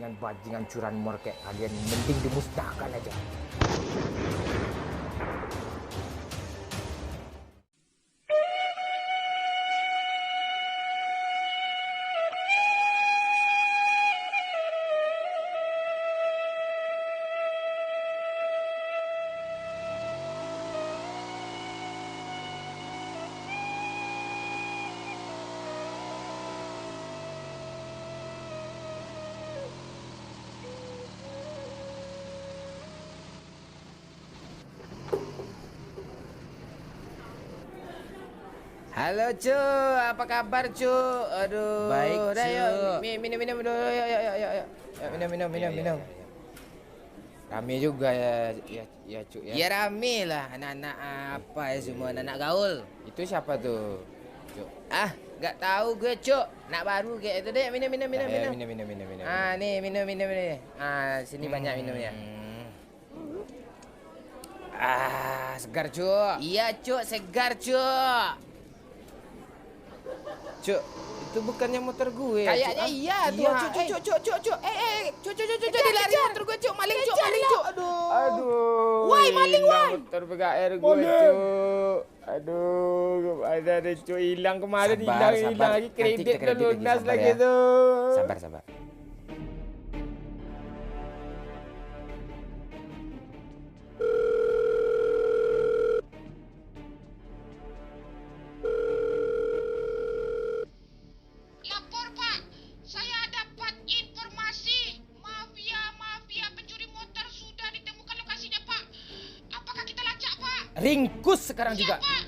bajingan curanmor kayak kalian mending dimusnahkan aja. Halo cu, apa kabar cu? Aduh, Baik, udah Cu. yuk minum dulu, yuk, minum. Rame juga ya cu ya. Ya rame lah, anak-anak apa ya semua anak gaul. Itu siapa tuh? Cu. Ah, nggak tahu gue cu, nak baru kayak itu deh, minum. Minum. Minum. Ah nih minum nih. Ah sini banyak minumnya. Segar cu. Iya cu, segar cu. Cu, itu bukannya motor gue ya, Kayaknya Cu? iya tuh. Iya, Cu, dilari motor gue cu, maling cu. Aduh. Woi, maling, hilang woi. motor PKR gue cu. Aduh, ada deh cu, hilang kemarin, hilang lagi, kredit udah lunas lagi tuh. Sabar. Lapor Pak, saya dapat informasi mafia pencuri motor sudah ditemukan lokasinya Pak. Apakah kita lacak Pak? Ringkus sekarang juga. Pak.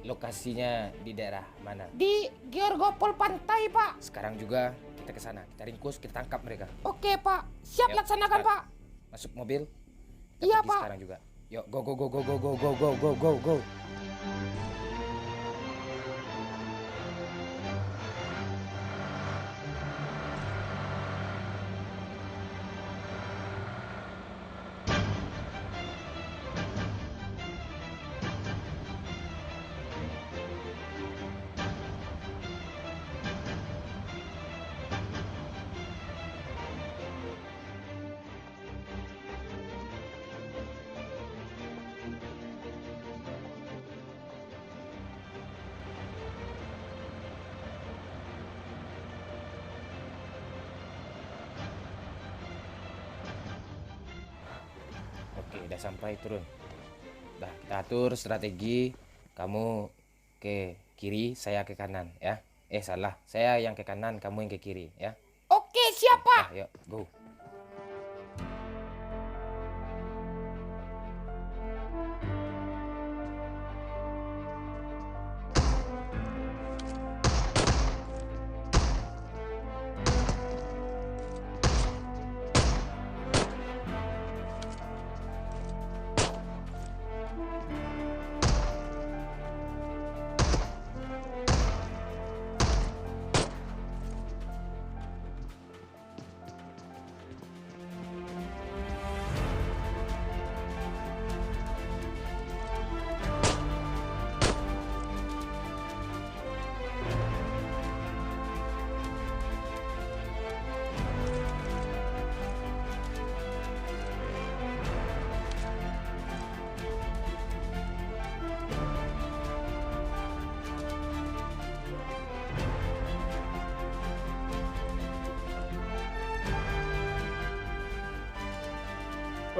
Lokasinya di daerah mana? Di Georgopol Pantai Pak. Sekarang juga kita ke sana, kita ringkus, kita tangkap mereka. Oke Pak, siap Yuk, laksanakan cepat. Pak. Masuk mobil. Kita Iya, pergi Pak. sekarang juga. Yuk, go. Oke, udah sampai, turun. Udah, kita atur strategi. Kamu ke kiri, saya ke kanan, ya. Salah. Saya yang ke kanan, kamu yang ke kiri, ya. Oke, siap Pak. Yuk, go.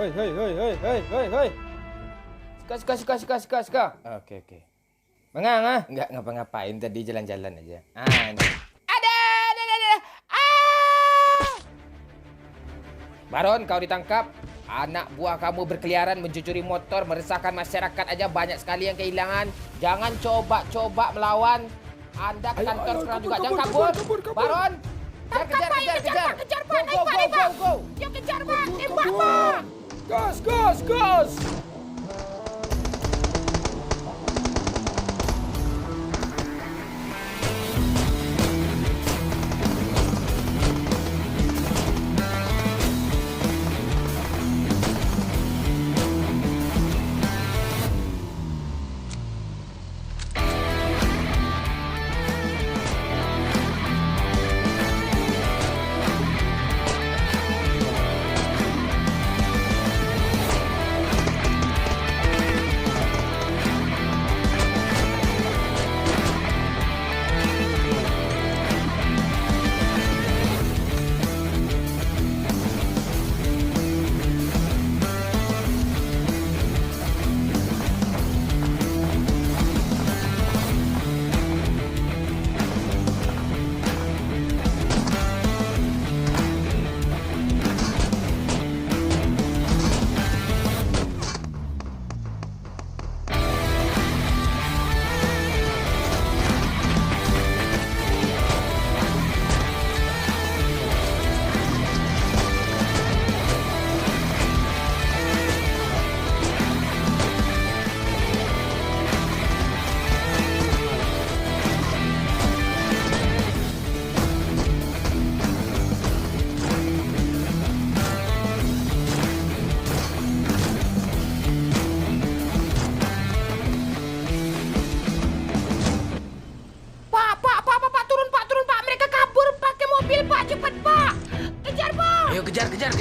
Hoi. Suka. Oke. Mengang, Enggak ngapa-ngapain, tadi jalan-jalan aja. Ini. Ada. Baron, kau ditangkap. Anak buah kamu berkeliaran mencuri motor, meresahkan masyarakat aja, banyak sekali yang kehilangan. Jangan coba-coba melawan. Anda ke kantor sekarang juga. Jangan kabur. Baron, kejar. Kejar Pak, naik Pak. Go. Yuk kejar Pak, tembak Pak. Gas.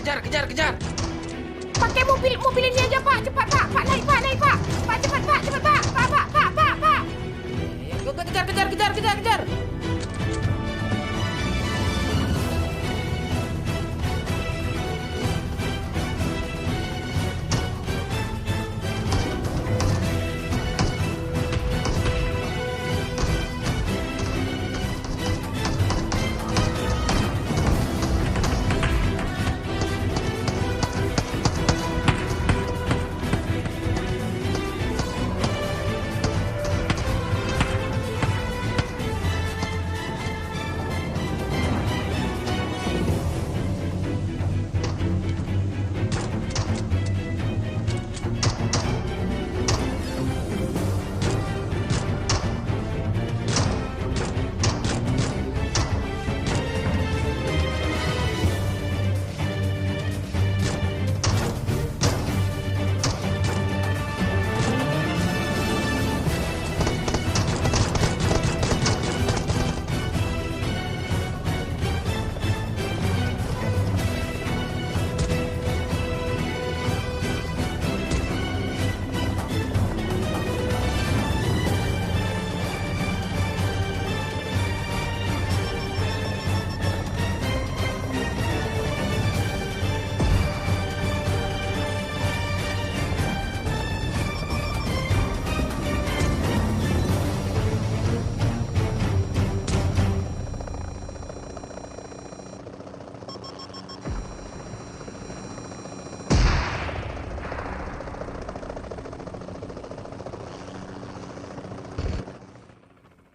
Kejar. Pakai mobil ini aja, Pak. Cepat, Pak. Pak, naik, Pak. Pak, cepat, Pak. Pak. Kejar.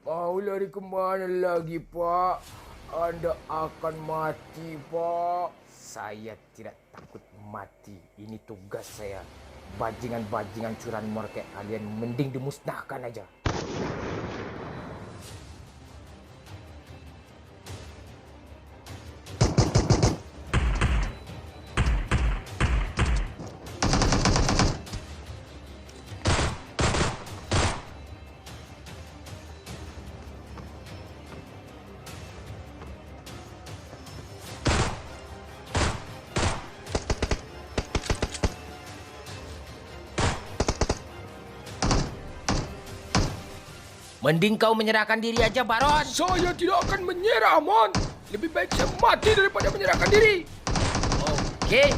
Mau lari ke mana lagi, Pak? Anda akan mati, Pak. Saya tidak takut mati. Ini tugas saya. Bajingan-bajingan curanmor kayak kalian mending dimusnahkan aja. Mending kau menyerahkan diri aja, Baron. Saya tidak akan menyerah, Mon. Lebih baik saya mati daripada menyerahkan diri. Oke.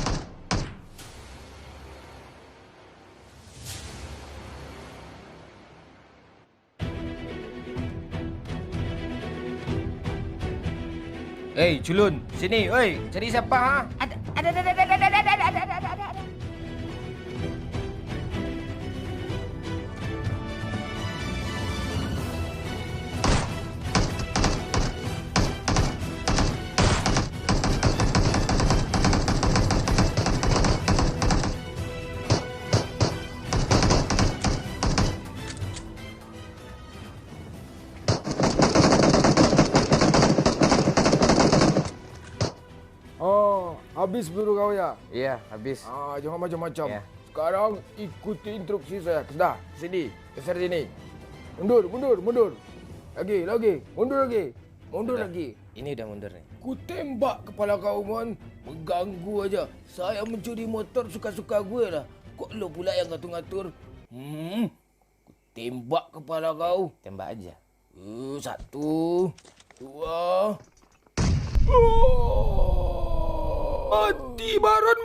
Hei, culun. Sini, oi. Cari siapa, ha? Ada. Habis peluru kau ya? Iya, habis. Jangan macam-macam. Ya. Sekarang ikuti instruksi saya. Dah, sini. Geser sini. Mundur. Lagi. Mundur Udah. lagi. Ini udah mundur nih. Ku tembak kepala kau, Mon. Mengganggu aja. Saya mencuri motor suka-suka gue lah. Kok lo pula yang ngatur-ngatur? Ku tembak kepala kau. Tembak aja. 1, 2. Oh! Mati Baron,